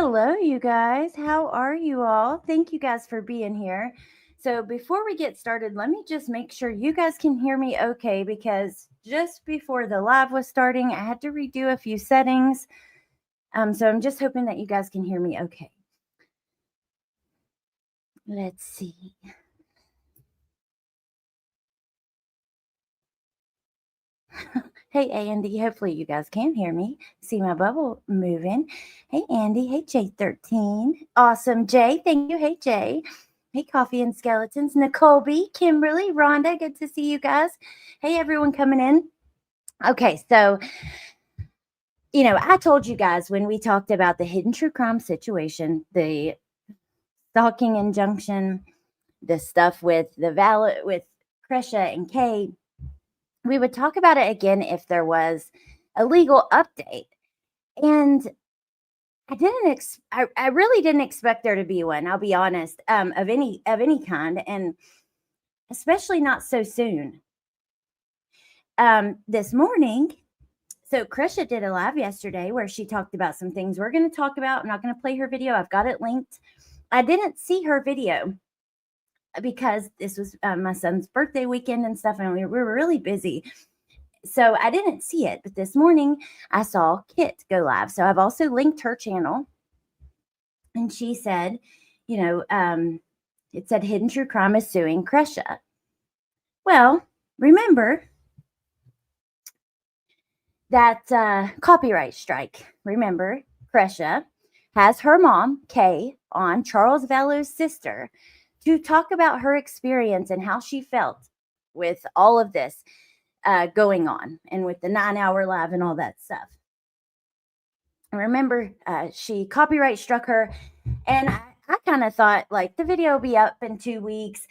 Hello, you guys. How are you all? Thank you guys for being here. So, before we get started, let me just make sure you guys can hear me okay because just before the live was starting, I had to redo a few settings. So, I'm just hoping that you guys can hear me okay. Let's see. Hey, Andy. Hopefully, you guys can hear me. See my bubble moving. Hey, Andy. Hey, J13. Awesome, Jay. Thank you. Hey, Jay. Hey, Coffee and Skeletons. Nicole B, Kimberly, Rhonda. Good to see you guys. Hey, everyone coming in. Okay, so, I told you guys when we talked about the hidden true crime situation, the stalking injunction, the stuff with the valid with Krisha and Kay, we would talk about it again if there was a legal update. And I really didn't expect there to be one, I'll be honest, of any kind, and especially not so soon. This morning, so Krisha did a live yesterday where she talked about some things we're going to talk about. I'm not going to play her video. I've got it linked. I didn't see her video because this was my son's birthday weekend and stuff, and we were really busy. So I didn't see it, but this morning I saw Kit go live. So I've also linked her channel. And she said, it said Hidden True Crime is suing Krisha. Well, remember that copyright strike. Remember, Krisha has her mom, Kay, on Charles Vallow's sister to talk about her experience and how she felt with all of this going on and with the 9-hour live and all that stuff. And remember, she copyright struck her, and I kind of thought like the video will be up in 2 weeks.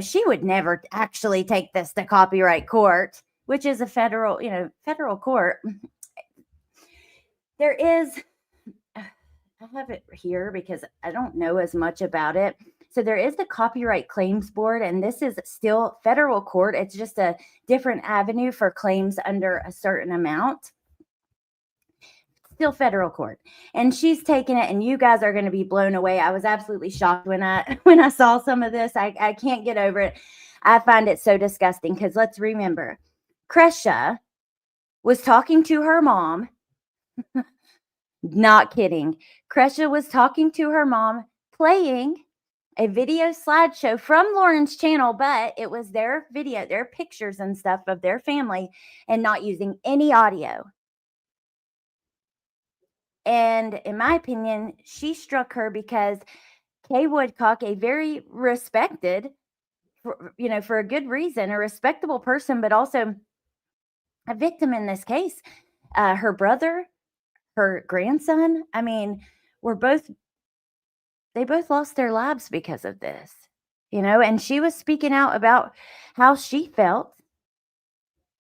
She would never actually take this to copyright court, which is a federal court. There is, I have it here because I don't know as much about it. So there is the Copyright Claims Board, and this is still federal court. It's just a different avenue for claims under a certain amount. Still federal court, and she's taken it, and you guys are going to be blown away. I was absolutely shocked when I saw some of this. I can't get over it. I find it so disgusting because let's remember, Krisha was talking to her mom. Not kidding. Krisha was talking to her mom, playing a video slideshow from Lauren's channel, but it was their video, their pictures and stuff of their family, and not using any audio. And in my opinion, she struck her because Kay Woodcock, a very respected, for a good reason, a respectable person, but also a victim in this case, her brother, her grandson, they both lost their lives because of this, and she was speaking out about how she felt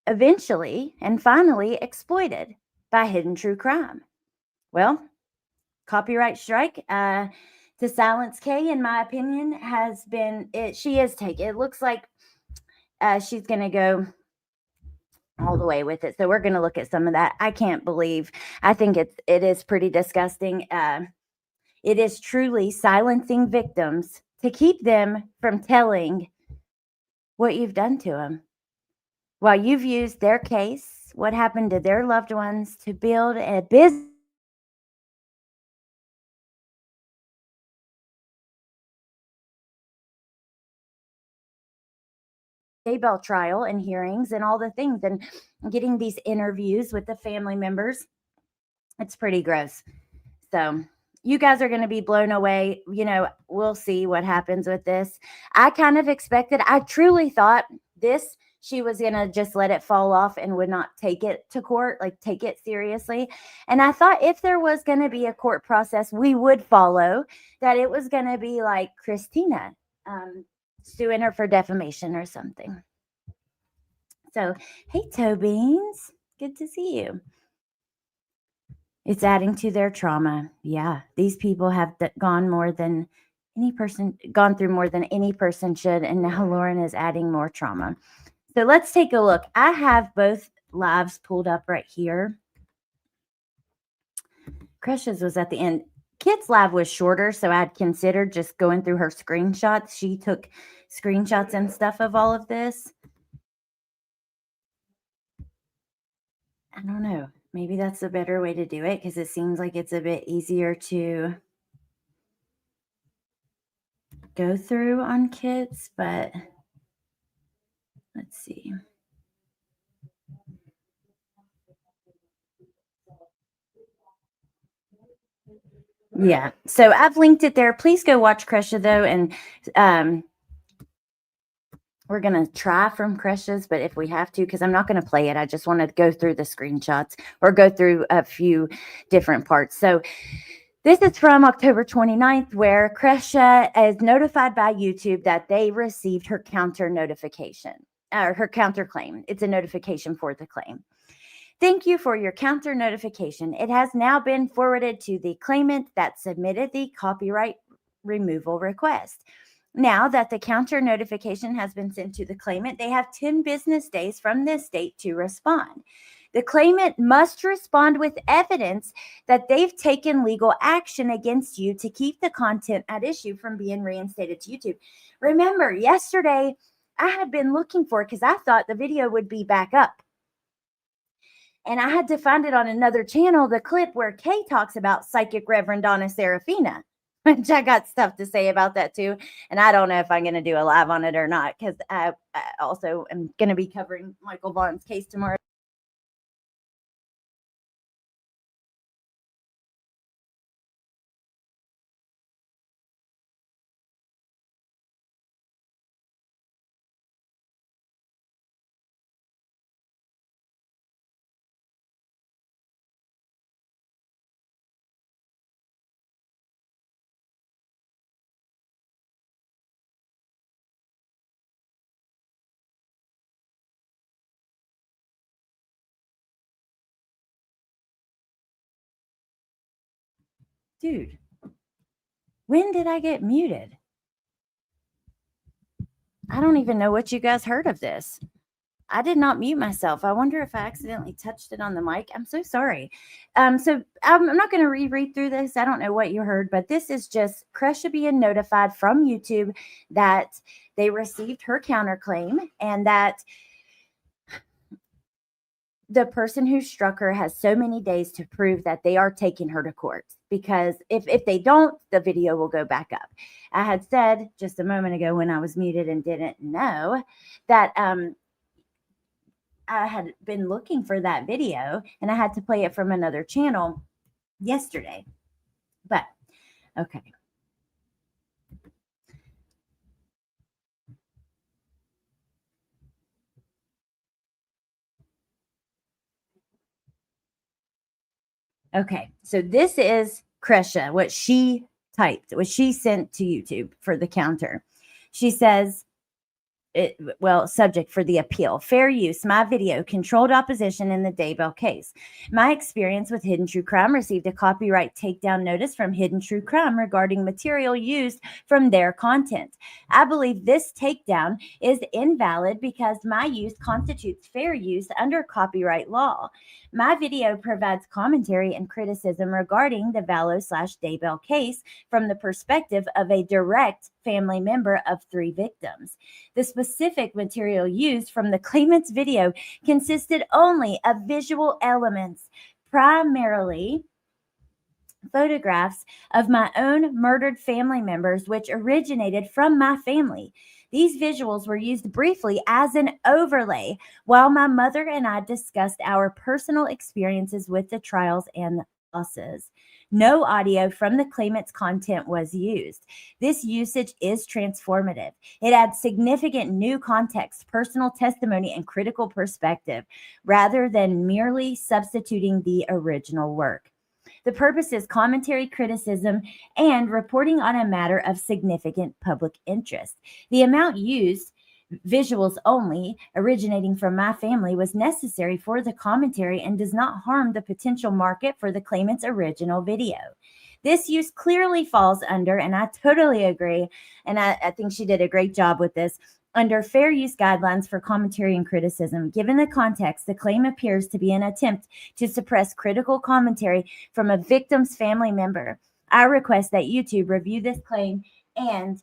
eventually and finally exploited by Hidden True Crime. Well, copyright strike to silence Kay, in my opinion, has been it. She is taken. It looks like she's going to go all the way with it. So we're going to look at some of that. I can't believe. I think it is pretty disgusting. It is truly silencing victims to keep them from telling what you've done to them, while you've used their case, what happened to their loved ones, to build a business. Daybell trial and hearings and all the things, and getting these interviews with the family members. It's pretty gross. So you guys are going to be blown away. We'll see what happens with this. I kind of expected, I truly thought she was going to just let it fall off and would not take it to court, like take it seriously. And I thought if there was going to be a court process, we would follow, that it was going to be like Christina, suing her for defamation or something. So, hey, Toe Beans, good to see you. It's adding to their trauma. Yeah, these people have gone through more than any person should, and now Lauren is adding more trauma. So let's take a look. I have both lives pulled up right here. Krisha's was at the end. Kit's live was shorter, so I'd considered just going through her screenshots. She took screenshots and stuff of all of this. I don't know. Maybe that's a better way to do it because it seems like it's a bit easier to go through on Kit's, but let's see. Yeah. So I've linked it there. Please go watch Kresha though. And we're going to try from Kresha's, but if we have to, because I'm not going to play it, I just want to go through the screenshots or go through a few different parts. So this is from October 29th, where Kresha is notified by YouTube that they received her counter notification, or her counter claim. It's a notification for the claim. Thank you for your counter notification. It has now been forwarded to the claimant that submitted the copyright removal request. Now that the counter notification has been sent to the claimant, they have 10 business days from this date to respond. The claimant must respond with evidence that they've taken legal action against you to keep the content at issue from being reinstated to YouTube. Remember, yesterday I had been looking for it because I thought the video would be back up. And I had to find it on another channel, the clip where Kay talks about Psychic Reverend Donna Serafina, which I got stuff to say about that too. And I don't know if I'm going to do a live on it or not, because I also am going to be covering Michael Vaughn's case tomorrow. Dude, when did I get muted? I don't even know what you guys heard of this. I did not mute myself. I wonder if I accidentally touched it on the mic. I'm so sorry. So I'm not going to reread through this. I don't know what you heard, but this is just Kresha being notified from YouTube that they received her counterclaim and that the person who struck her has so many days to prove that they are taking her to court, because if they don't, the video will go back up. I had said just a moment ago when I was muted and didn't know that I had been looking for that video and I had to play it from another channel yesterday. But okay. Okay, so this is Kresha, what she typed, what she sent to YouTube for the counter. She says, subject for the appeal. Fair use, my video, controlled opposition in the Daybell case. My experience with Hidden True Crime received a copyright takedown notice from Hidden True Crime regarding material used from their content. I believe this takedown is invalid because my use constitutes fair use under copyright law. My video provides commentary and criticism regarding the Vallow/Daybell case from the perspective of a direct family member of 3 victims. The specific material used from the claimant's video consisted only of visual elements, primarily photographs of my own murdered family members, which originated from my family. These visuals were used briefly as an overlay while my mother and I discussed our personal experiences with the trials and the losses. No audio from the claimant's content was used. This usage is transformative. It adds significant new context, personal testimony, and critical perspective, rather than merely substituting the original work. The purpose is commentary, criticism, and reporting on a matter of significant public interest. The amount used, visuals only, originating from my family, was necessary for the commentary and does not harm the potential market for the claimant's original video. This use clearly falls under, and I totally agree, and I think she did a great job with this, under fair use guidelines for commentary and criticism. Given the context, the claim appears to be an attempt to suppress critical commentary from a victim's family member. I request that YouTube review this claim and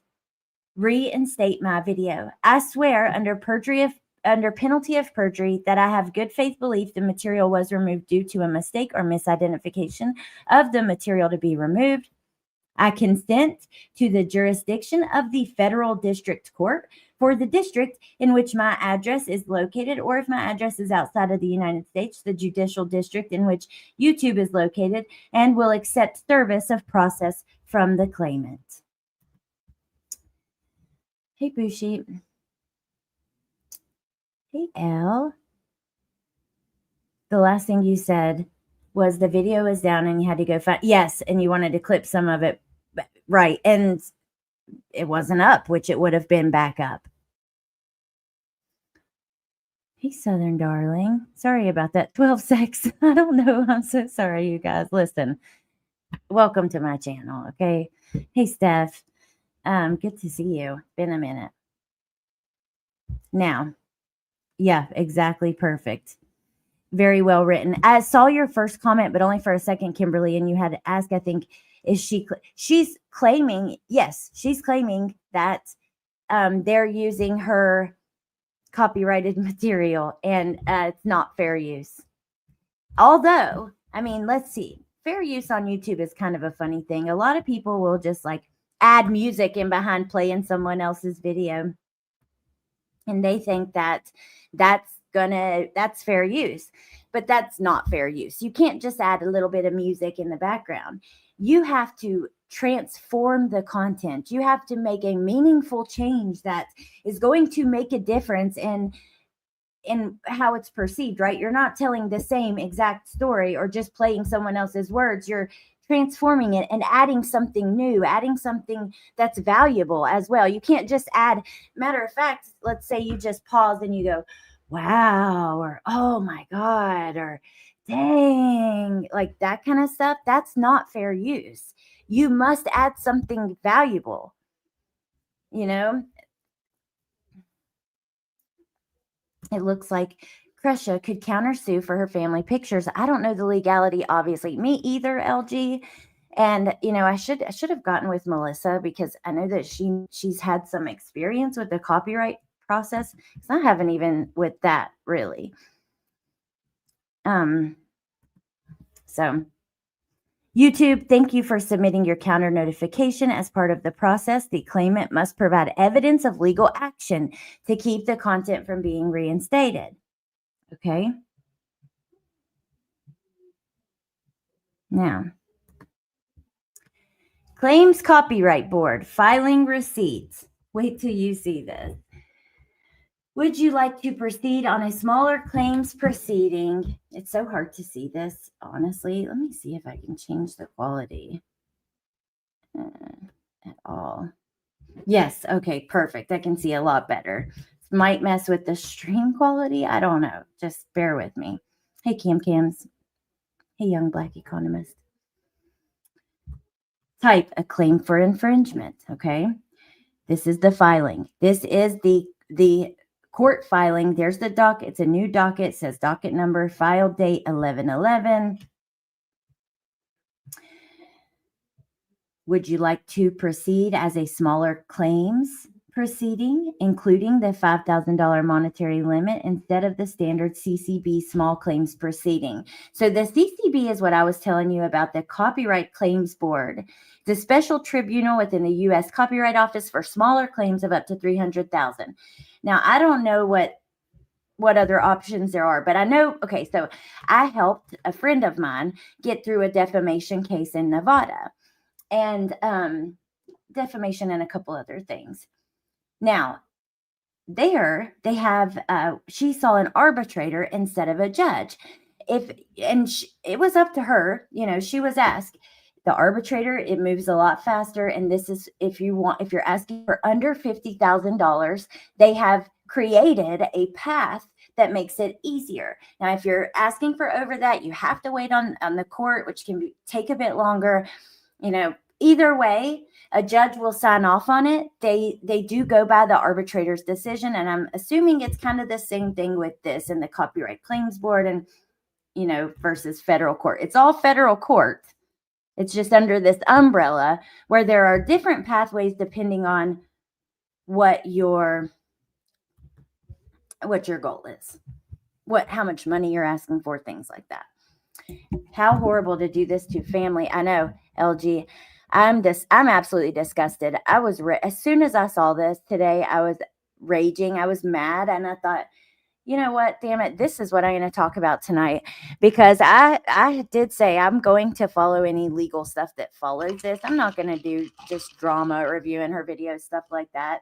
reinstate my video. I swear under penalty of perjury that I have good faith belief the material was removed due to a mistake or misidentification of the material to be removed. I consent to the jurisdiction of the federal district court for the district in which my address is located, or if my address is outside of the United States, the judicial district in which YouTube is located, and will accept service of process from the claimant. Hey, Boo Sheep. Hey, Elle. The last thing you said was the video was down and you had to go find. Yes, and you wanted to clip some of it. Right. And it wasn't up, which it would have been back up. Hey, Southern darling. Sorry about that. 12 sex. I don't know. I'm so sorry, you guys. Listen, welcome to my channel. Okay. Hey, Steph. Good to see you. Been a minute. Now, yeah, exactly. Perfect. Very well written. I saw your first comment, but only for a second, Kimberly, and you had to ask, I think, she's claiming, yes, she's claiming that they're using her copyrighted material, and it's not fair use. Although, I mean, let's see. Fair use on YouTube is kind of a funny thing. A lot of people will just like add music in behind playing someone else's video, and they think that that's fair use, but that's not fair use. You can't just add a little bit of music in the background. You have to transform the content. You have to make a meaningful change that is going to make a difference in how it's perceived, right? You're not telling the same exact story or just playing someone else's words. You're transforming it and adding something new, adding something that's valuable as well. You can't just add, matter of fact, let's say you just pause and you go, wow, or oh my God, or dang, like that kind of stuff. That's not fair use. You must add something valuable, you know? It looks like Kresha could countersue for her family pictures. I don't know the legality, obviously. Me either, LG. And I should have gotten with Melissa, because I know that she's had some experience with the copyright process. Because I haven't even with that really. So YouTube, thank you for submitting your counter notification. As part of the process, the claimant must provide evidence of legal action to keep the content from being reinstated. Okay. Now, Claims Copyright Board, filing receipts. Wait till you see this. Would you like to proceed on a smaller claims proceeding? It's so hard to see this, honestly. Let me see if I can change the quality at all. Yes, okay, perfect. I can see a lot better. Might mess with the stream quality. I don't know. Just bear with me. Hey, Cams. Hey, young Black economist. Type a claim for infringement, okay? This is the filing. This is the court filing. There's the docket. It's a new docket. It says docket number, file date 11/11. Would you like to proceed as a smaller claims proceeding, including the $5,000 monetary limit instead of the standard CCB small claims proceeding? So the CCB is what I was telling you about, the Copyright Claims Board. It's a special tribunal within the U.S. Copyright Office for smaller claims of up to $300,000. Now, I don't know what other options there are, but I know, okay, so I helped a friend of mine get through a defamation case in Nevada, and defamation and a couple other things. Now, there they have, she saw an arbitrator instead of a judge. It was up to her, she was asked. The arbitrator, it moves a lot faster, and this is if you're asking for under $50,000, they have created a path that makes it easier. Now, if you're asking for over that, you have to wait on the court, which can take a bit longer. Either way, a judge will sign off on it. They do go by the arbitrator's decision, and I'm assuming it's kind of the same thing with this and the Copyright Claims Board and versus federal court. It's all federal court. It's just under this umbrella where there are different pathways depending on what your goal is, how much money you're asking for, things like that. How horrible to do this to family. I know, LG. I'm absolutely disgusted. I was as soon as I saw this today, I was raging. I was mad, and I thought, you know what? Damn it! This is what I'm going to talk about tonight, because I did say I'm going to follow any legal stuff that follows this. I'm not going to do just drama reviewing her videos, stuff like that.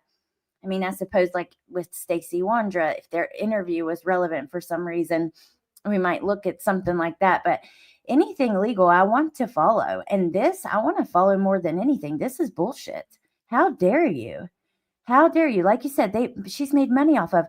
I mean, I suppose like with Stacey Wandra, if their interview was relevant for some reason, we might look at something like that. But anything legal, I want to follow. And this, I want to follow more than anything. This is bullshit. How dare you? How dare you? Like you said, she's made money off of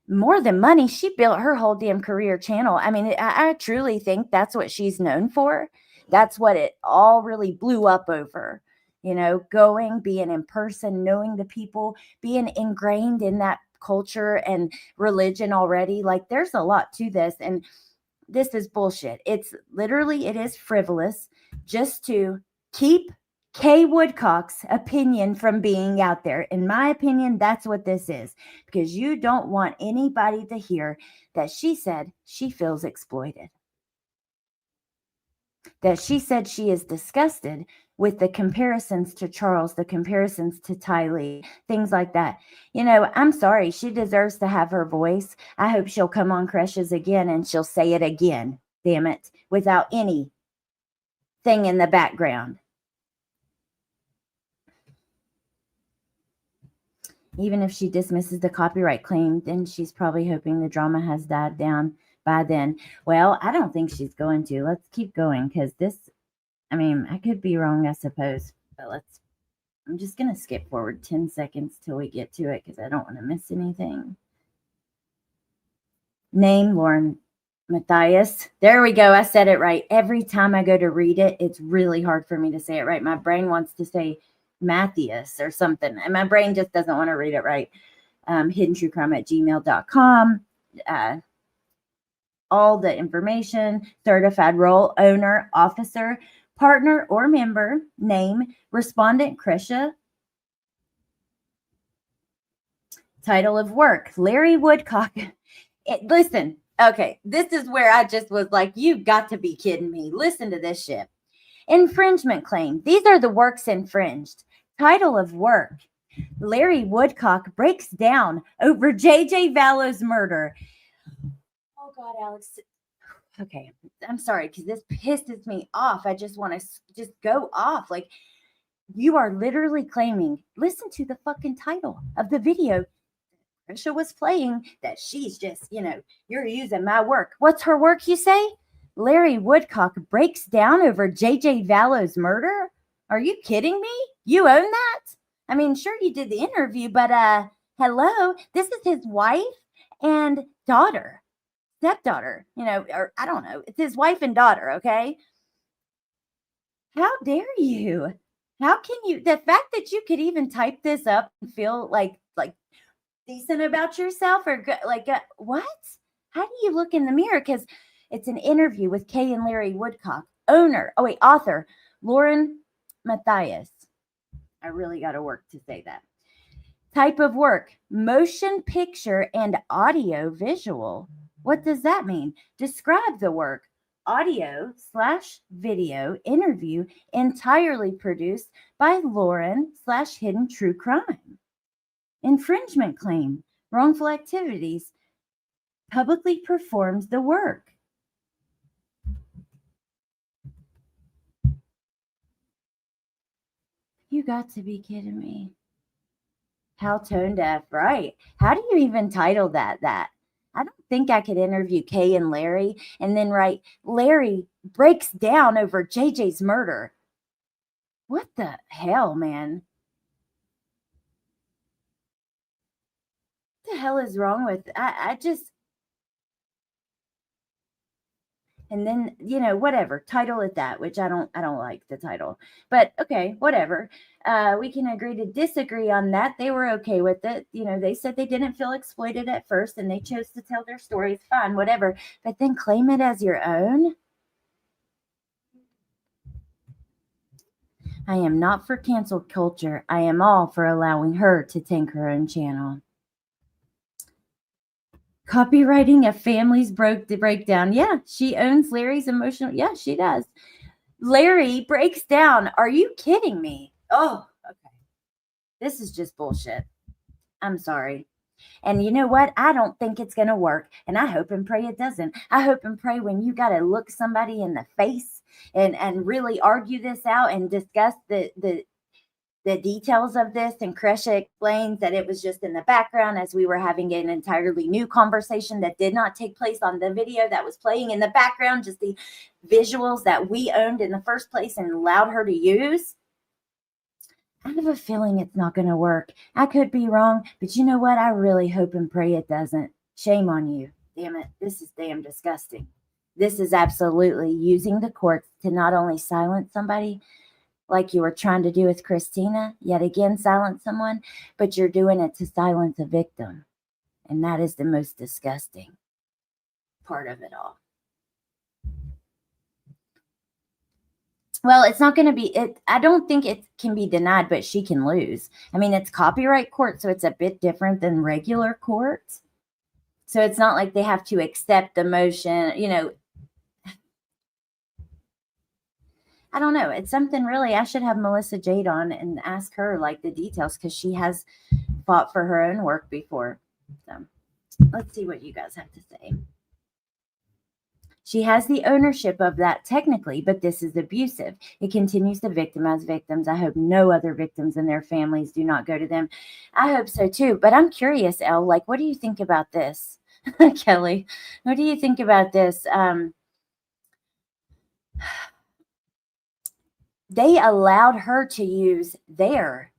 more than money. She built her whole damn career channel. I mean, I truly think that's what she's known for. That's what it all really blew up over. Being in person, knowing the people, being ingrained in that culture and religion already. Like, there's a lot to this. And this is bullshit. It is frivolous just to keep Kay Woodcock's opinion from being out there. In my opinion, that's what this is, because you don't want anybody to hear that she said she feels exploited, that she said she is disgusted with the comparisons to Charles, the comparisons to Tylee, things like that. I'm sorry. She deserves to have her voice. I hope she'll come on Crushes again and she'll say it again, damn it, without anything in the background. Even if she dismisses the copyright claim, then she's probably hoping the drama has died down by then. Well, I don't think she's going to. Let's keep going, because I could be wrong, I suppose. But I'm just going to skip forward 10 seconds till we get to it, because I don't want to miss anything. Name, Lauren Matthias. There we go. I said it right. Every time I go to read it, it's really hard for me to say it right. My brain wants to say Matthias or something, and my brain just doesn't want to read it right. hiddentruecrime@gmail.com. All the information: certified role, owner, officer, partner, or member, name, respondent, Krisha, title of work, Larry Woodcock. Listen, okay, this is where I just was like, you've got to be kidding me. Listen to this shit. Infringement claim. These are the works infringed. Title of work, Larry Woodcock breaks down over J.J. Vallow's murder. Oh, God, Alex. Okay, I'm sorry, because this pisses me off. I just want to just go off. Like, you are literally claiming, listen to the fucking title of the video Trisha was playing, that she's just, you're using my work. What's her work, you say? Larry Woodcock breaks down over J.J. Vallow's murder? Are you kidding me? You own that? I mean, sure, you did the interview, but hello, this is his wife and daughter, stepdaughter, or I don't know. It's his wife and daughter, okay? How dare you? How can you? The fact that you could even type this up and feel like decent about yourself, or what? How do you look in the mirror? Because it's an interview with Kay and Larry Woodcock, author Lauren Matthias. I really got to work to say that. Type of work: motion picture and audio visual. What does that mean? Describe the work: audio/video interview entirely produced by Lauren/Hidden True Crime. Infringement claim: wrongful activities, publicly performs the work. You got to be kidding me. How tone deaf, right? How do you even title that? I don't think I could interview Kay and Larry and then write, Larry breaks down over JJ's murder. What the hell, man? What the hell is wrong with I just, and then whatever, title it that, which I don't like the title, but okay, whatever. We can agree to disagree on that. They were okay with it. They said they didn't feel exploited at first and they chose to tell their stories. Fine, whatever, but then claim it as your own. I am not for cancel culture. I am all for allowing her to tank her own channel. Copywriting a family's breakdown. Yeah, she owns Larry's emotional. Yeah, she does. Larry breaks down. Are you kidding me? Oh, okay. This is just bullshit. I'm sorry. And you know what? I don't think it's going to work. And I hope and pray it doesn't. I hope and pray when you got to look somebody in the face and really argue this out and discuss the details of this, and Kresha explains that it was just in the background as we were having an entirely new conversation that did not take place on the video that was playing in the background, just the visuals that we owned in the first place and allowed her to use. I have a feeling it's not going to work. I could be wrong, but you know what? I really hope and pray it doesn't. Shame on you. Damn it. This is damn disgusting. This is absolutely using the courts to not only silence somebody, like you were trying to do with Christina, yet again silence someone, but you're doing it to silence a victim. And that is the most disgusting part of it all. Well, it's not going to be it. I don't think it can be denied, but she can lose. I mean, it's copyright court, so it's a bit different than regular court. So it's not like they have to accept the motion, I don't know. It's something really, I should have Melissa Jade on and ask her like the details, because she has fought for her own work before. So let's see what you guys have to say. She has the ownership of that technically, but this is abusive. It continues to victimize victims. I hope no other victims and their families do not go to them. I hope so too. But I'm curious, Elle, like, what do you think about this? Kelly, what do you think about this? They allowed her to use their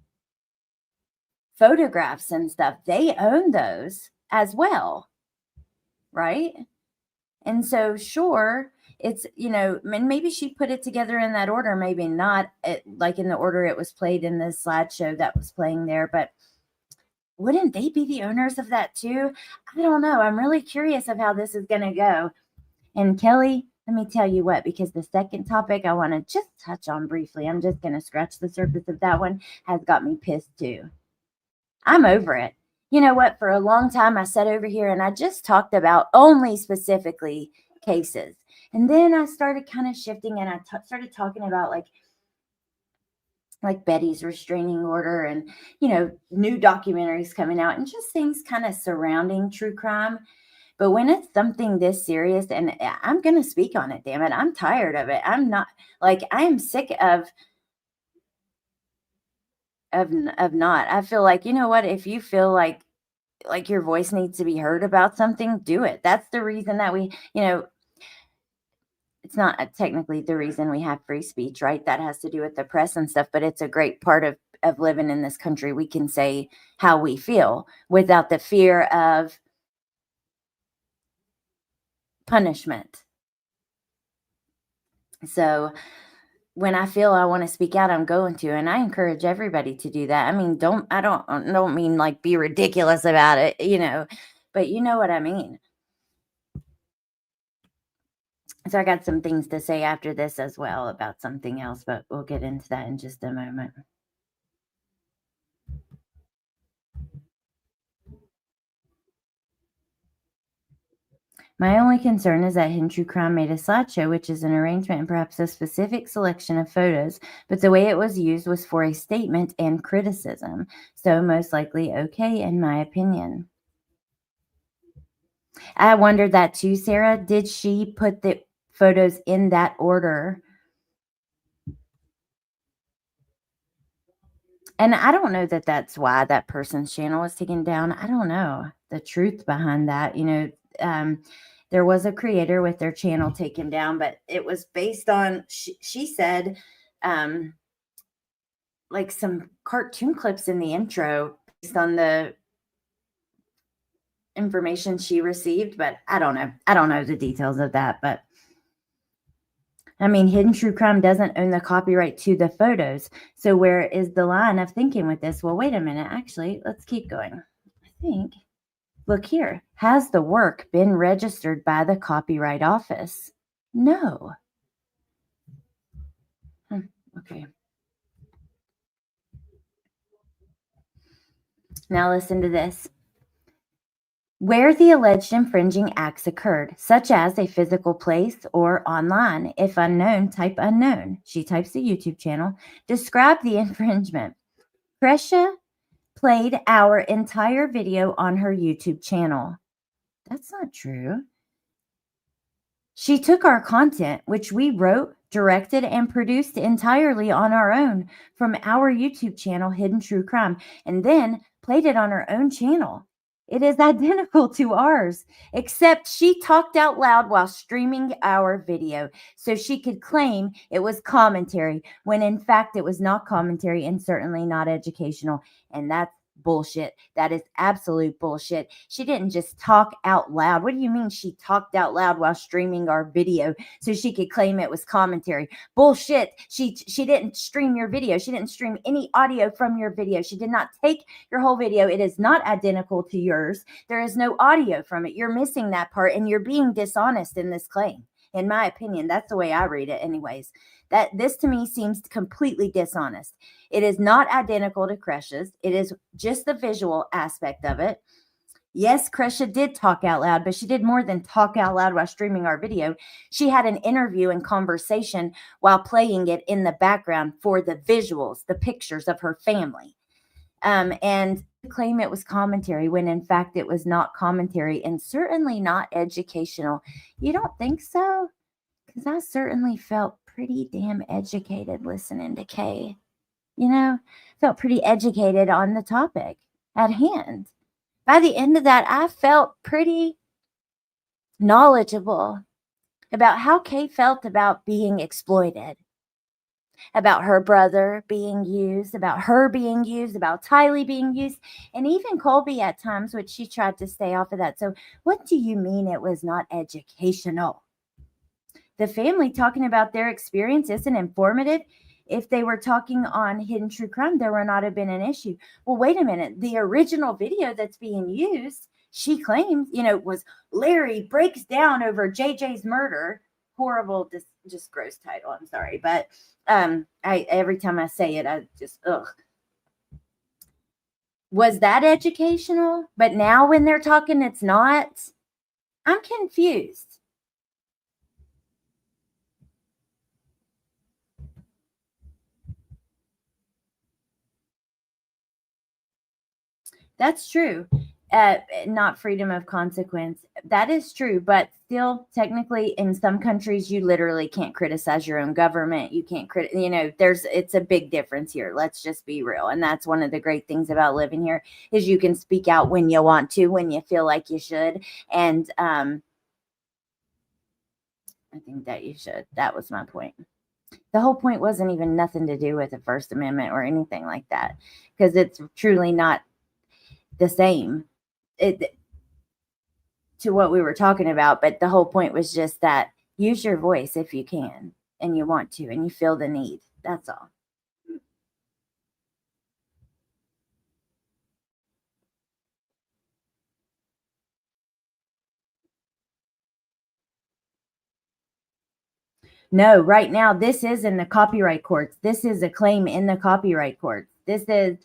photographs and stuff. They own those as well, right? And so, sure, it's, maybe she put it together in that order, maybe not like in the order it was played in the slideshow that was playing there, but wouldn't they be the owners of that too? I don't know. I'm really curious of how this is going to go. And Kelly, let me tell you what, because the second topic I want to just touch on briefly, I'm just going to scratch the surface of that one, has got me pissed too. I'm over it. You know what? For a long time, I sat over here and I just talked about only specifically cases. And then I started kind of shifting, and I started talking about like Betty's restraining order and, new documentaries coming out and just things kind of surrounding true crime. But when it's something this serious, and I'm going to speak on it, damn it, I'm tired of it. I'm not, like, I am sick of not. I feel like, you know what, if you feel like your voice needs to be heard about something, do it. That's the reason that we, it's not technically the reason we have free speech, right? That has to do with the press and stuff, but it's a great part of living in this country. We can say how we feel without the fear of punishment. So when I feel I want to speak out, I'm going to, and I encourage everybody to do that. I mean, I don't mean like be ridiculous about it, but you know what I mean. So I got some things to say after this as well about something else, but we'll get into that in just a moment. My only concern is that Hidden True Crime made a slideshow, which is an arrangement and perhaps a specific selection of photos, but the way it was used was for a statement and criticism. So most likely okay, in my opinion. I wondered that too, Sarah. Did she put the photos in that order? And I don't know that that's why that person's channel was taken down. I don't know the truth behind that. There was a creator with their channel taken down, but it was based on, she said, like some cartoon clips in the intro based on the information she received. But I don't know. I don't know the details of that, but I mean, Hidden True Crime doesn't own the copyright to the photos. So where is the line of thinking with this? Well, wait a minute. Actually, let's keep going. I think, look here. Has the work been registered by the Copyright Office? No. Okay. Now listen to this. Where the alleged infringing acts occurred, such as a physical place or online. If unknown, type unknown. She types the YouTube channel. Describe the infringement. Kresha played our entire video on her YouTube channel. That's not true. She took our content, which we wrote, directed, and produced entirely on our own from our YouTube channel, Hidden True Crime, and then played it on her own channel. It is identical to ours, except she talked out loud while streaming our video so she could claim it was commentary when in fact it was not commentary and certainly not educational. And that's bullshit. That is absolute bullshit. She didn't just talk out loud. What do you mean she talked out loud while streaming our video so she could claim it was commentary? Bullshit. She didn't stream your video. She didn't stream any audio from your video. She did not take your whole video. It is not identical to yours. There is no audio from it. You're missing that part and you're being dishonest in this claim. In my opinion, that's the way I read it anyways. That this to me seems completely dishonest. It is not identical to Kresha's. It is just the visual aspect of it. Yes, Kresha did talk out loud, but she did more than talk out loud while streaming our video. She had an interview and conversation while playing it in the background for the visuals, the pictures of her family. And claim it was commentary when in fact it was not commentary and certainly not educational. You don't think so? Because I certainly felt pretty damn educated listening to Kay. You know, felt pretty educated on the topic at hand. By the end of that, I felt pretty knowledgeable about how Kay felt about being exploited, about her brother being used, about her being used, about Tylee being used, and even Colby at times, which she tried to stay off of that. So what do you mean it was not educational? The family talking about their experience isn't informative. If they were talking on Hidden True Crime, there would not have been an issue. Well, wait a minute. The original video that's being used, she claims, was Larry breaks down over JJ's murder. Horrible, just gross title. I'm sorry. But every time I say it, I just, ugh. Was that educational? But now when they're talking, it's not. I'm confused. That's true. Not freedom of consequence. That is true, but still, technically, in some countries, you literally can't criticize your own government. You can't it's a big difference here. Let's just be real. And that's one of the great things about living here is you can speak out when you want to, when you feel like you should. And I think that you should. That was my point. The whole point wasn't even nothing to do with the First Amendment or anything like that, because it's truly not the same to what we were talking about. But the whole point was just that use your voice if you can and you want to and you feel the need. That's all. No, right now this is in the copyright courts. This is a claim in the copyright courts. This is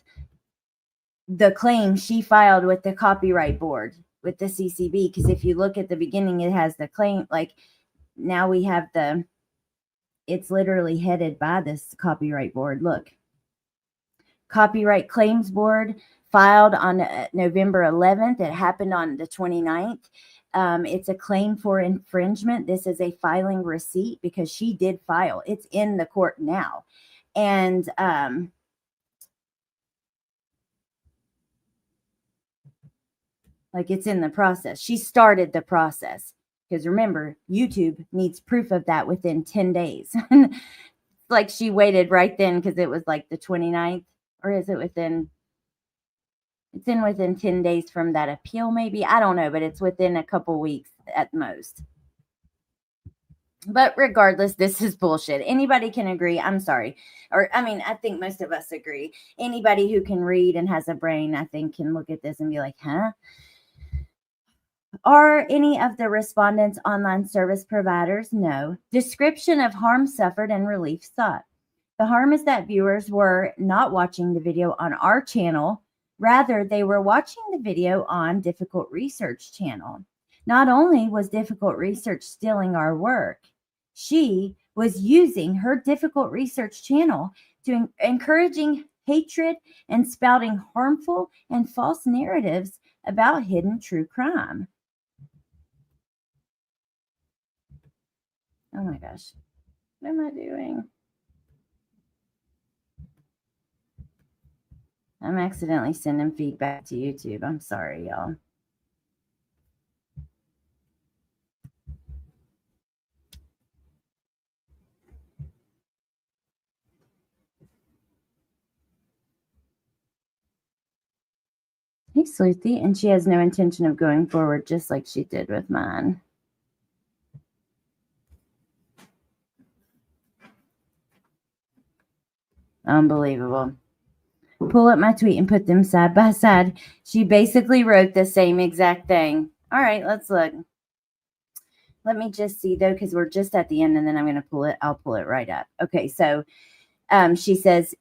the claim she filed with the copyright board, with the CCB, because if you look at the beginning, it has the claim. Like now we have it's literally headed by this copyright board. Look, Copyright Claims Board filed on November 11th. It happened on the 29th. It's a claim for infringement. This is a filing receipt because she did file. It's in the court now. And it's in the process. She started the process because remember, YouTube needs proof of that within 10 days. Like she waited right then because it was like the 29th, or is it within 10 days from that appeal, maybe? I don't know, but it's within a couple weeks at most. But regardless, this is bullshit. Anybody can agree. I'm sorry. I think most of us agree. Anybody who can read and has a brain, I think, can look at this and be like, huh? Are any of the respondents online service providers? No. Description of harm suffered and relief sought. The harm is that viewers were not watching the video on our channel Rather, they were watching the video on Difficult Research channel. Not only was Difficult Research stealing our work, she was using her Difficult Research channel to encouraging hatred and spouting harmful and false narratives about hidden true crime. Oh my gosh. What am I doing? I'm accidentally sending feedback to YouTube. I'm sorry, y'all. Hey, Sleuthy. And she has no intention of going forward, just like she did with mine. Unbelievable. Pull up my tweet and put them side by side. She basically wrote the same exact thing. All right, let's look. Let me just see, though, because we're just at the end, and then I'm going to pull it. I'll pull it right up. Okay, so she says,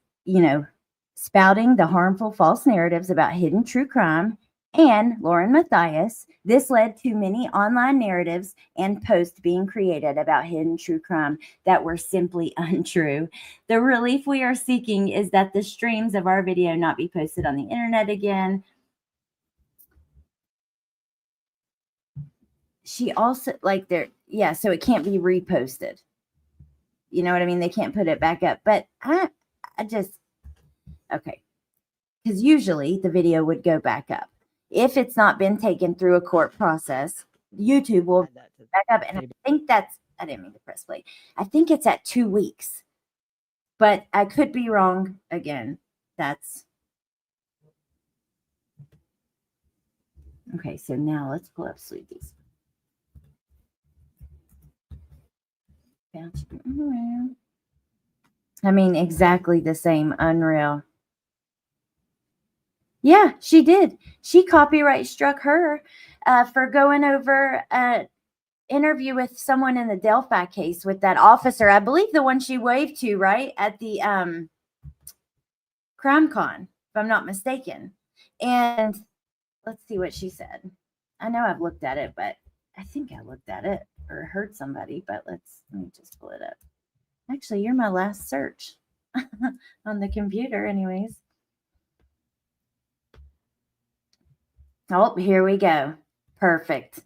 spouting the harmful false narratives about hidden true crime and Lauren Matthias. This led to many online narratives and posts being created about hidden true crime that were simply untrue. The relief we are seeking is that the streams of our video not be posted on the internet again. She also so it can't be reposted. You know what I mean? They can't put it back up. But I just, okay. Because usually the video would go back up. If it's not been taken through a court process, YouTube will back up. And I think I didn't mean to press play. I think it's at 2 weeks. But I could be wrong again. Okay, so now let's pull up Sleepy's. I mean, exactly the same. Unreal. Yeah, she did. She copyright struck her for going over an interview with someone in the Delphi case with that officer. I believe the one she waved to, right, at the CrimeCon, if I'm not mistaken. And let's see what she said. I know I've looked at it, but I think I looked at it or heard somebody, but let me just pull it up. Actually, you're my last search on the computer anyways. Oh, here we go. Perfect.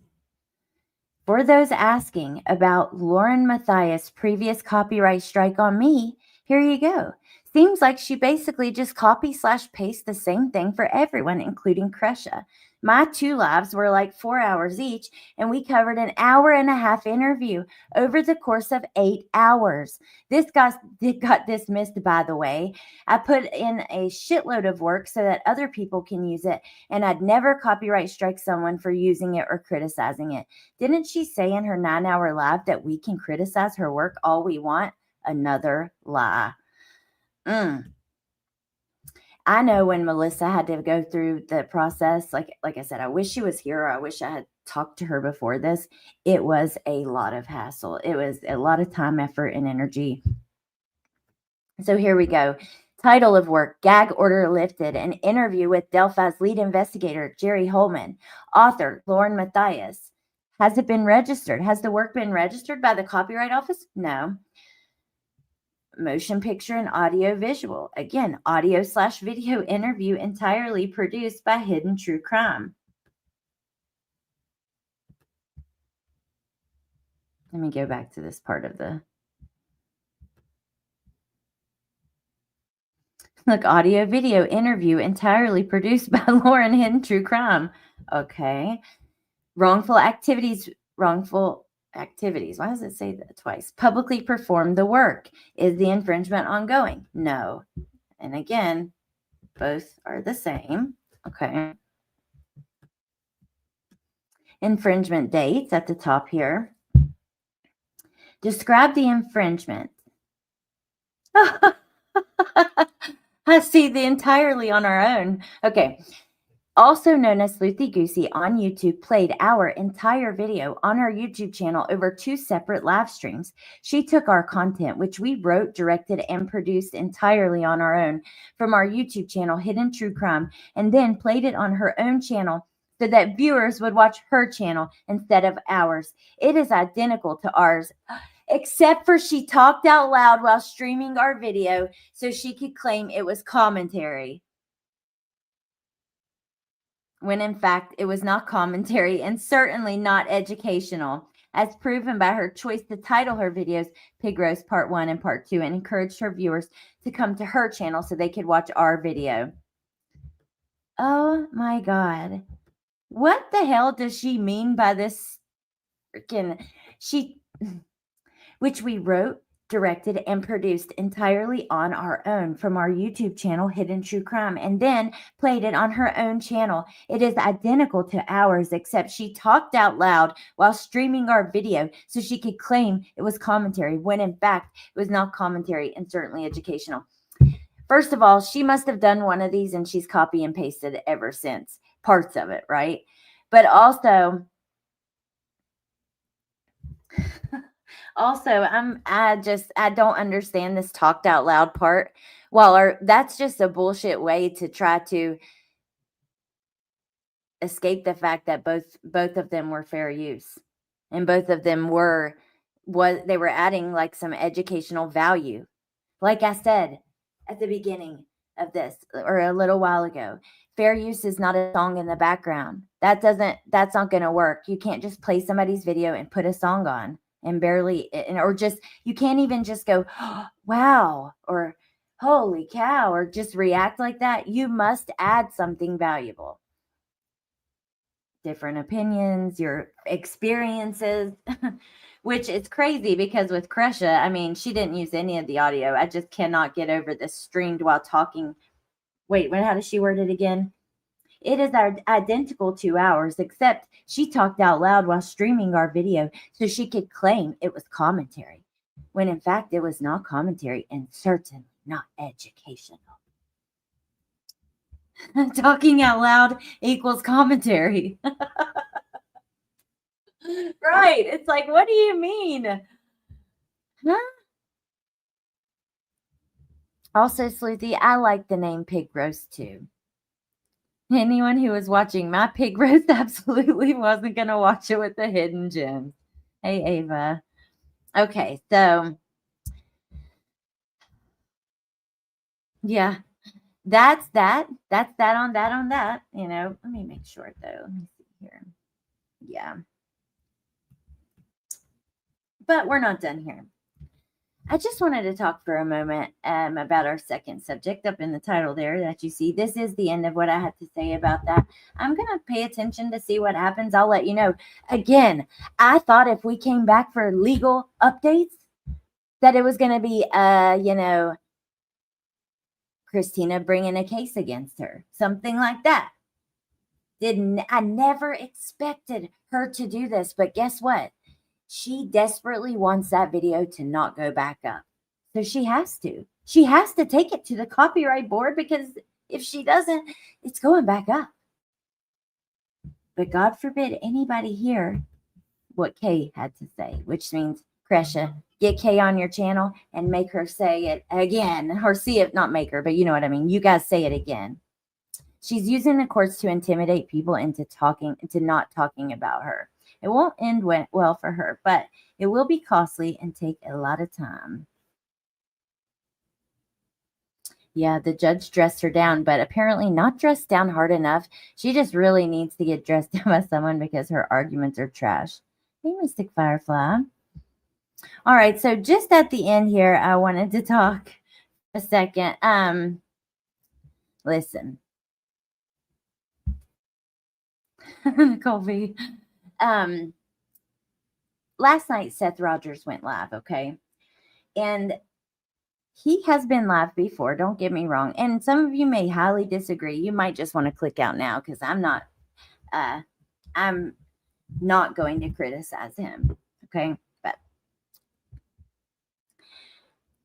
For those asking about Lauren Matthias' previous copyright strike on me, here you go. Seems like she basically just copy/paste the same thing for everyone, including Kresha. My 2 lives were like 4 hours each, and we covered an hour and a half interview over the course of 8 hours. This got dismissed, by the way. I put in a shitload of work so that other people can use it, and I'd never copyright strike someone for using it or criticizing it. Didn't she say in her 9-hour live that we can criticize her work all we want? Another lie. I know when Melissa had to go through the process, like I said, I wish she was here. I wish I had talked to her before this. It was a lot of hassle. It was a lot of time, effort, and energy. So here we go. Title of work, Gag Order Lifted, an interview with Delphi's lead investigator, Jerry Holman. Author, Lauren Matthias. Has it been registered? Has the work been registered by the Copyright Office? No. Motion picture and audio visual. Again, audio/video interview entirely produced by Hidden True Crime. Let me go back to this part of the... Look, audio video interview entirely produced by Lauren Hidden True Crime. Okay. Wrongful activities. Why does it say that twice? Publicly perform the work. Is the infringement ongoing? No. And again, both are the same. Okay. Infringement dates at the top here. Describe the infringement. I see the entirely on our own. Okay. also known as Sleuthy Goosey on YouTube, played our entire video on our YouTube channel over 2 separate live streams. She took our content, which we wrote, directed, and produced entirely on our own from our YouTube channel, Hidden True Crime, and then played it on her own channel so that viewers would watch her channel instead of ours. It is identical to ours, except for she talked out loud while streaming our video so she could claim it was commentary, when in fact it was not commentary and certainly not educational, as proven by her choice to title her videos Pig Roast Part 1 and Part 2, and encouraged her viewers to come to her channel so they could watch our video. Oh my God. What the hell does she mean by this freaking which we wrote, directed, and produced entirely on our own from our YouTube channel, Hidden True Crime, and then played it on her own channel. It is identical to ours, except she talked out loud while streaming our video so she could claim it was commentary, when in fact it was not commentary and certainly educational. First of all, she must have done one of these and she's copy and pasted ever since. Parts of it, right? But also, I don't understand this talked out loud part. Well, that's just a bullshit way to try to escape the fact that both of them were fair use, and both of them were adding like some educational value. Like I said at the beginning of this, or a little while ago, fair use is not a song in the background. That's not going to work. You can't just play somebody's video and put a song on and you can't even just go, oh, wow, or holy cow, or just react like that. You must add something valuable. Different opinions, your experiences, which is crazy because with Kresha, I mean, she didn't use any of the audio. I just cannot get over the streamed while talking. Wait, how does she word it again? It is identical to ours, except she talked out loud while streaming our video so she could claim it was commentary, when in fact it was not commentary and certainly not educational. Talking out loud equals commentary. Right. It's like, what do you mean? Huh? Also, Sleuthy, I like the name Pig Roast too. Anyone who was watching my Pig Roast absolutely wasn't going to watch it with the hidden gems. Hey, Ava. Okay, so yeah, that's that. That's that on that. You know, let me make sure though. Let me see here. Yeah. But we're not done here. I just wanted to talk for a moment about our second subject up in the title there that you see. This is the end of what I had to say about that. I'm going to pay attention to see what happens. I'll let you know. Again, I thought if we came back for legal updates, that it was going to be, Christina bringing a case against her. Something like that. I never expected her to do this, but guess what? She desperately wants that video to not go back up. So she has to. She has to take it to the copyright board, because if she doesn't, it's going back up. But God forbid anybody hear what Kay had to say, which means, Kresha, get Kay on your channel and make her say it again. Or see if, not make her, but you know what I mean. You guys say it again. She's using the courts to intimidate people into not talking about her. It won't end well for her, but it will be costly and take a lot of time. Yeah, the judge dressed her down, but apparently not dressed down hard enough. She just really needs to get dressed down by someone because her arguments are trash. Hey, Mystic Firefly. All right, so just at the end here, I wanted to talk a second. Listen. Colby. Last night Seth Rogers went live, okay? And he has been live before, don't get me wrong. And some of you may highly disagree. You might just want to click out now, because I'm not going to criticize him, okay? But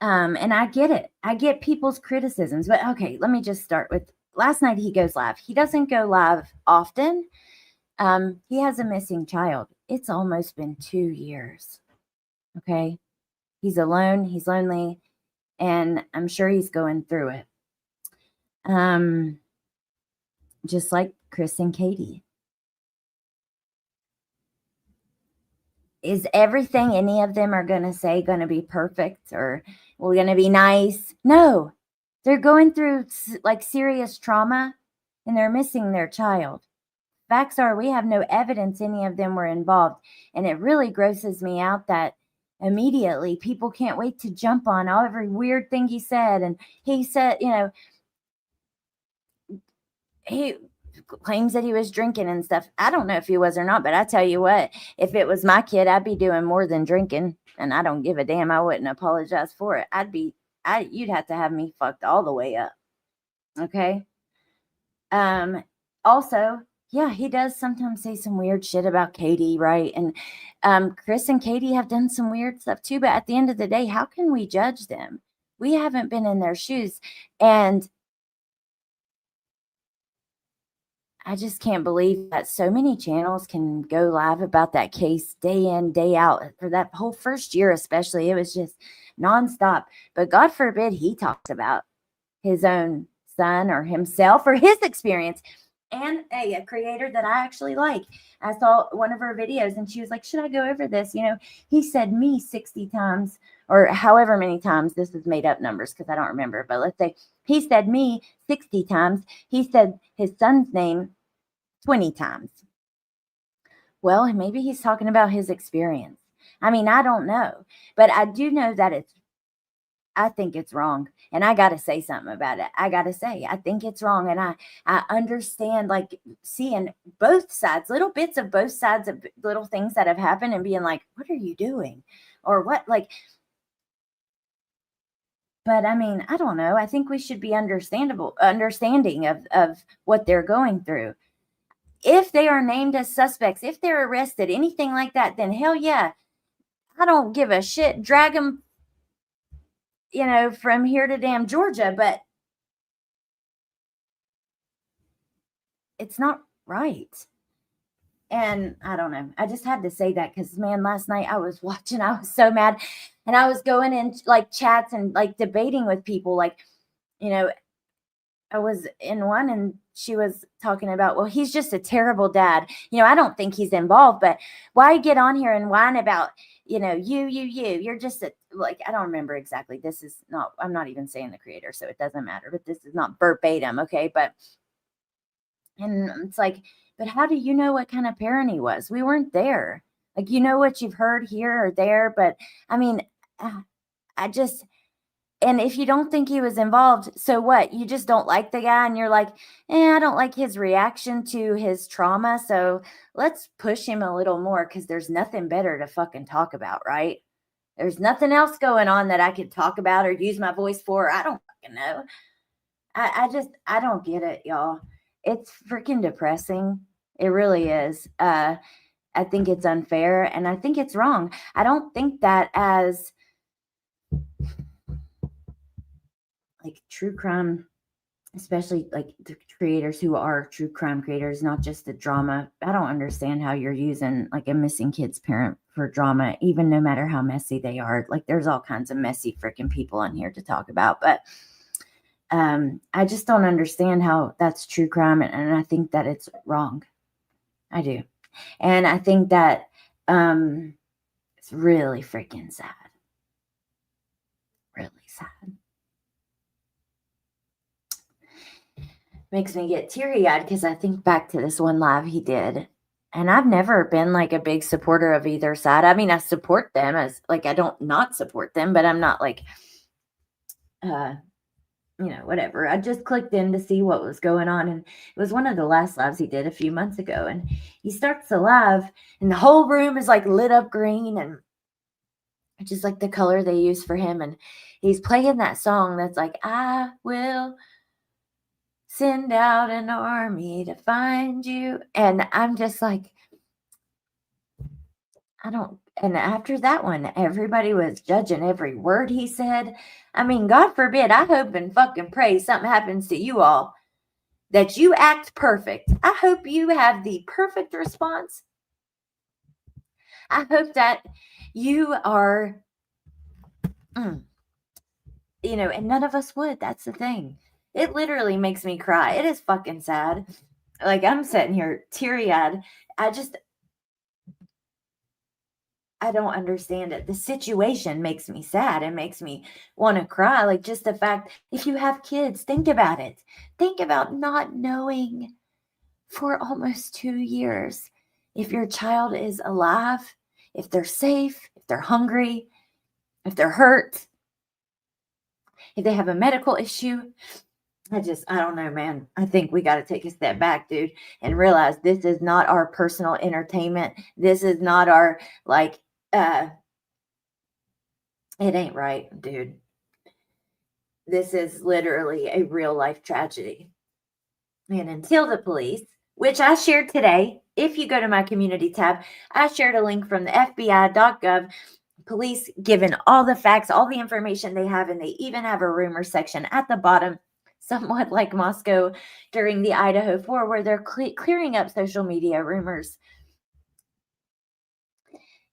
and I get it. I get people's criticisms, but okay, let me just start with last night he goes live. He doesn't go live often. He has a missing child. It's almost been 2 years. Okay. He's alone. He's lonely. And I'm sure he's going through it. Just like Chris and Katie. Is everything any of them are going to say going to be perfect or we're going to be nice? No. They're going through like serious trauma and they're missing their child. Facts are we have no evidence any of them were involved. And it really grosses me out that immediately people can't wait to jump on every weird thing he said. And he said, he claims that he was drinking and stuff. I don't know if he was or not, but I tell you what, if it was my kid, I'd be doing more than drinking, and I don't give a damn. I wouldn't apologize for it. You'd have to have me fucked all the way up. Okay. Also, yeah, he does sometimes say some weird shit about Katie, right? And Chris and Katie have done some weird stuff too, but at the end of the day, how can we judge them? We haven't been in their shoes, and I just can't believe that so many channels can go live about that case day in, day out. For that whole first year, especially, it was just nonstop. But God forbid he talks about his own son or himself or his experience. And a creator that I actually like. I saw one of her videos and she was like, should I go over this? He said me 60 times or however many times. This is made up numbers because I don't remember. But let's say he said me 60 times. He said his son's name 20 times. Well, maybe he's talking about his experience. I mean, I don't know. But I do know that I think it's wrong. And I got to say something about it. I got to say, I think it's wrong. And I understand like seeing both sides, little bits of both sides of little things that have happened and being like, what are you doing? Or what? But I mean, I don't know. I think we should be understanding of what they're going through. If they are named as suspects, if they're arrested, anything like that, then hell yeah. I don't give a shit. Drag them from here to damn Georgia, but it's not right. And I don't know. I just had to say that because, man, last night I was watching. I was so mad. And I was going in like chats and like debating with people. Like, I was in one and she was talking about, well, he's just a terrible dad. I don't think he's involved, but why get on here and whine about, you're just I don't remember exactly. I'm not even saying the creator, so it doesn't matter, but this is not verbatim. Okay. And it's like, but how do you know what kind of parent he was? We weren't there. Like, what you've heard here or there, but I mean, and if you don't think he was involved, so what? You just don't like the guy and you're like, I don't like his reaction to his trauma. So let's push him a little more because there's nothing better to fucking talk about, right? There's nothing else going on that I could talk about or use my voice for. I don't fucking know. I don't get it, y'all. It's freaking depressing. It really is. I think it's unfair and I think it's wrong. I don't think that as like true crime, especially like the creators who are true crime creators, not just the drama. I don't understand how you're using like a missing kid's parent for drama, even no matter how messy they are. Like there's all kinds of messy freaking people on here to talk about, but I just don't understand how that's true crime. And I think that it's wrong. I do. And I think that it's really freaking sad. Really sad. Makes me get teary-eyed because I think back to this one live he did. And I've never been like a big supporter of either side. I mean, I support them as like I don't not support them, but I'm not like whatever. I just clicked in to see what was going on. And it was one of the last lives he did a few months ago. And he starts the live and the whole room is like lit up green and just like the color they use for him. And he's playing that song that's like, I will send out an army to find you. And I'm just like, and after that one, everybody was judging every word he said. I mean, God forbid, I hope and fucking pray something happens to you all. that you act perfect. I hope you have the perfect response. I hope that you are, mm, and none of us would. That's the thing. It literally makes me cry. It is fucking sad. Like, I'm sitting here teary eyed. I just, I don't understand it. The situation makes me sad. It makes me want to cry. Like, just the fact, if you have kids, think about it. Think about not knowing for almost 2 years if your child is alive, if they're safe, if they're hungry, if they're hurt, if they have a medical issue. I don't know, man. I think we got to take a step back, dude, and realize this is not our personal entertainment. This is not our, like, it ain't right, dude. This is literally a real life tragedy. And until the police, which I shared today, if you go to my community tab, I shared a link from the FBI.gov. Police given all the facts, all the information they have, and they even have a rumor section at the bottom, somewhat like Moscow during the Idaho 4, where they're clearing up social media rumors.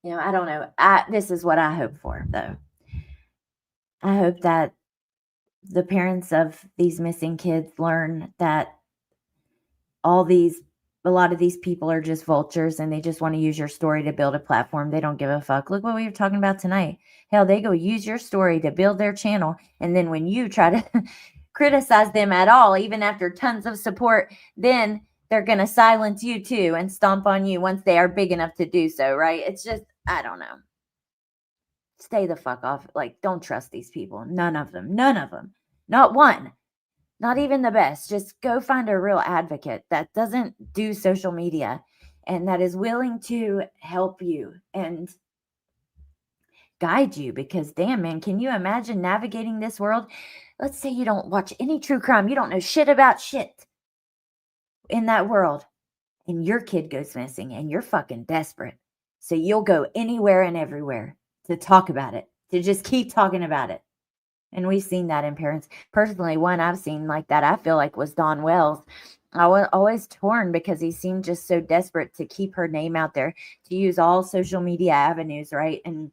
I don't know. This is what I hope for, though. I hope that the parents of these missing kids learn that a lot of these people are just vultures and they just want to use your story to build a platform. They don't give a fuck. Look what we were talking about tonight. Hell, they go use your story to build their channel. And then when you try to criticize them at all, even after tons of support, then they're going to silence you too and stomp on you once they are big enough to do so, right? It's just, I don't know. Stay the fuck off. Like, don't trust these people. None of them. None of them. Not one. Not even the best. Just go find a real advocate that doesn't do social media and that is willing to help you and guide you. Because, damn, man, can you imagine navigating this world? Let's say you don't watch any true crime. You don't know shit about shit in that world. And your kid goes missing and you're fucking desperate. So you'll go anywhere and everywhere to talk about it, to just keep talking about it. And we've seen that in parents. Personally, one I've seen like that, I feel like, was Dawn Wells. I was always torn because he seemed just so desperate to keep her name out there, to use all social media avenues, right? And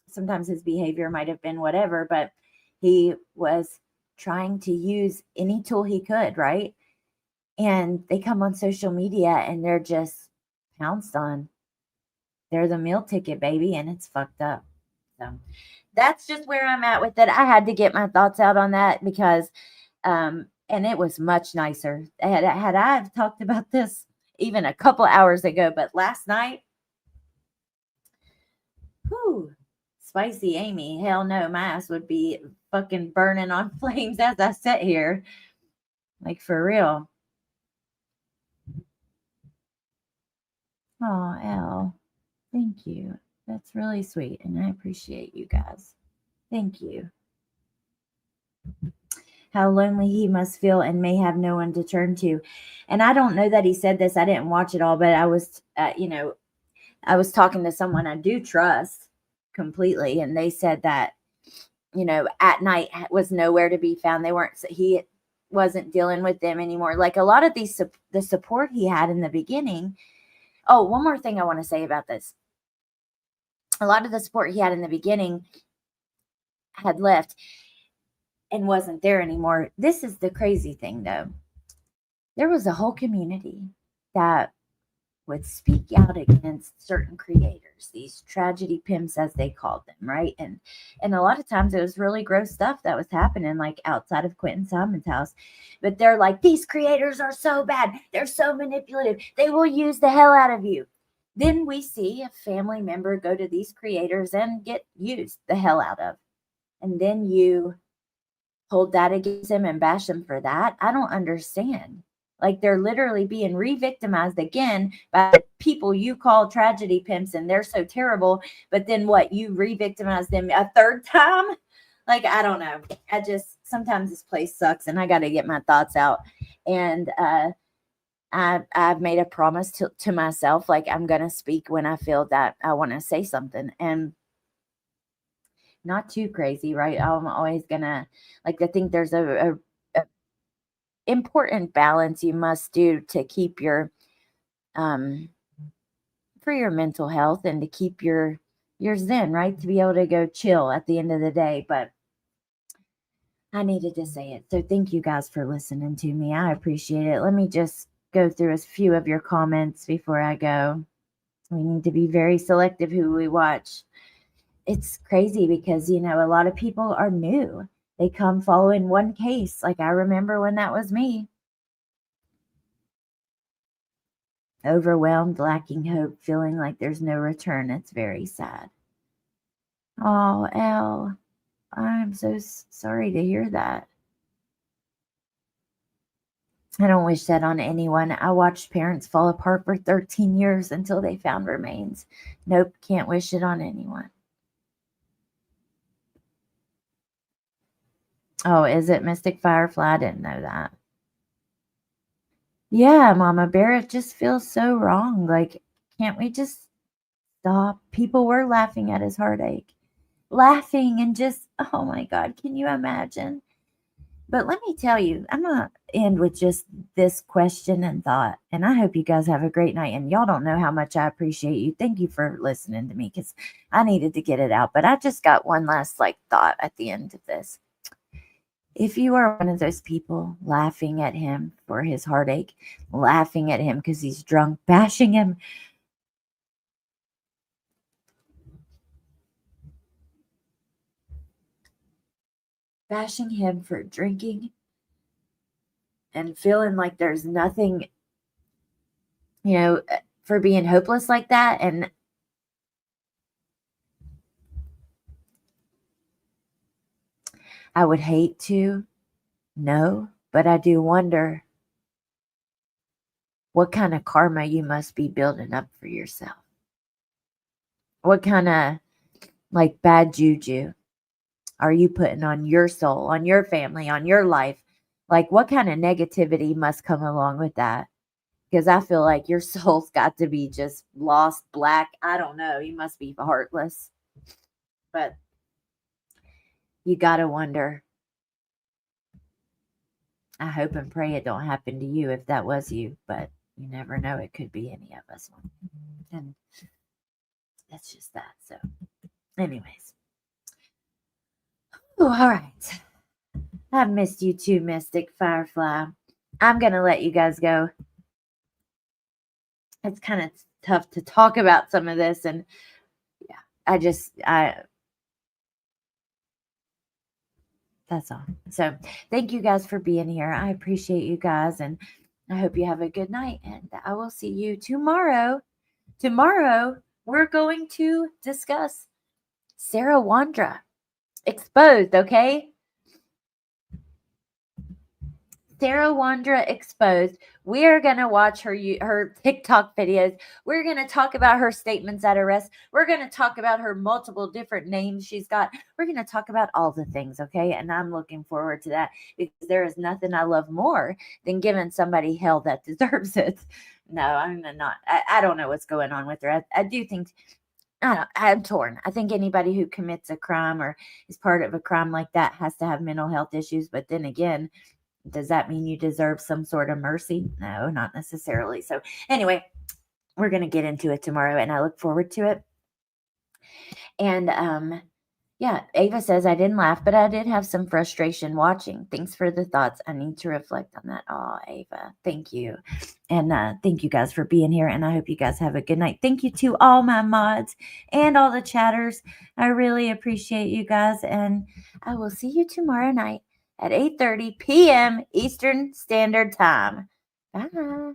sometimes his behavior might have been whatever, but he was trying to use any tool he could, right? And they come on social media and they're just pounced on. They're the meal ticket, baby, and it's fucked up. So that's just where I'm at with it. I had to get my thoughts out on that because, and it was much nicer. Had I have talked about this even a couple hours ago, but last night, whew, spicy Amy, hell no, my ass would be fucking burning on flames as I sit here. Like, for real. Oh, Elle, thank you. That's really sweet, and I appreciate you guys. Thank you. How lonely he must feel and may have no one to turn to. And I don't know that he said this. I didn't watch it all, but I was, I was talking to someone I do trust completely, and they said that, at night was nowhere to be found. He wasn't dealing with them anymore. Like, a lot of the support he had in the beginning. Oh, one more thing I want to say about this. A lot of the support he had in the beginning had left and wasn't there anymore. This is the crazy thing, though. There was a whole community that would speak out against certain creators, these tragedy pimps, as they called them, right? And a lot of times it was really gross stuff that was happening, like outside of Quentin Simon's house. But they're like, these creators are so bad. They're so manipulative. They will use the hell out of you. Then we see a family member go to these creators and get used the hell out of. And then you hold that against them and bash them for that. I don't understand. Like, they're literally being re-victimized again by the people you call tragedy pimps, and they're so terrible. But then what? You re-victimize them a third time? Like, I don't know. Sometimes this place sucks, and I got to get my thoughts out. And I've made a promise to myself, like, I'm going to speak when I feel that I want to say something. And not too crazy, right? I'm always going to, like, I think there's a important balance you must do to keep your for your mental health and to keep your zen, right? To be able to go chill at the end of the day. But I needed to say it. So thank you guys for listening to me. I appreciate it. Let me just go through a few of your comments before I go. We need to be very selective who we watch. It's crazy because, a lot of people are new. They come following one case. Like I remember when that was me. Overwhelmed, lacking hope, feeling like there's no return. It's very sad. Oh, Elle, I'm so sorry to hear that. I don't wish that on anyone. I watched parents fall apart for 13 years until they found remains. Nope, can't wish it on anyone. Oh, is it Mystic Firefly? I didn't know that. Yeah, Mama Bear, it just feels so wrong. Like, can't we just stop? People were laughing at his heartache. Laughing and just, oh my God, can you imagine? But let me tell you, I'm going to end with just this question and thought. And I hope you guys have a great night. And y'all don't know how much I appreciate you. Thank you for listening to me because I needed to get it out. But I just got one last thought at the end of this. If you are one of those people laughing at him for his heartache, laughing at him because he's drunk, bashing him for drinking and feeling like there's nothing, for being hopeless like that. And I would hate to know, but I do wonder what kind of karma you must be building up for yourself. What kind of bad juju are you putting on your soul, on your family, on your life? What kind of negativity must come along with that? Because I feel like your soul's got to be just lost, black. I don't know. You must be heartless. But you got to wonder. I hope and pray it don't happen to you if that was you. But you never know. It could be any of us. And that's just that. So anyways. Oh, all right. I've missed you too, Mystic Firefly. I'm going to let you guys go. It's kind of tough to talk about some of this. And yeah, that's all. So thank you guys for being here. I appreciate you guys. And I hope you have a good night. And I will see you tomorrow. Tomorrow, we're going to discuss Sarah Wandra exposed, okay? Sarah Wandra exposed. We are going to watch her TikTok videos. We're going to talk about her statements at arrest. We're going to talk about her multiple different names she's got. We're going to talk about all the things, okay? And I'm looking forward to that because there is nothing I love more than giving somebody hell that deserves it. No, I'm not. I don't know what's going on with her. I do think, I'm torn. I think anybody who commits a crime or is part of a crime like that has to have mental health issues. But then again, does that mean you deserve some sort of mercy? No, not necessarily. So anyway, we're going to get into it tomorrow and I look forward to it. And yeah, Ava says, I didn't laugh, but I did have some frustration watching. Thanks for the thoughts. I need to reflect on that. Oh, Ava, thank you. And thank you guys for being here. And I hope you guys have a good night. Thank you to all my mods and all the chatters. I really appreciate you guys. And I will see you tomorrow night at 8:30 p.m. Eastern Standard Time. Bye.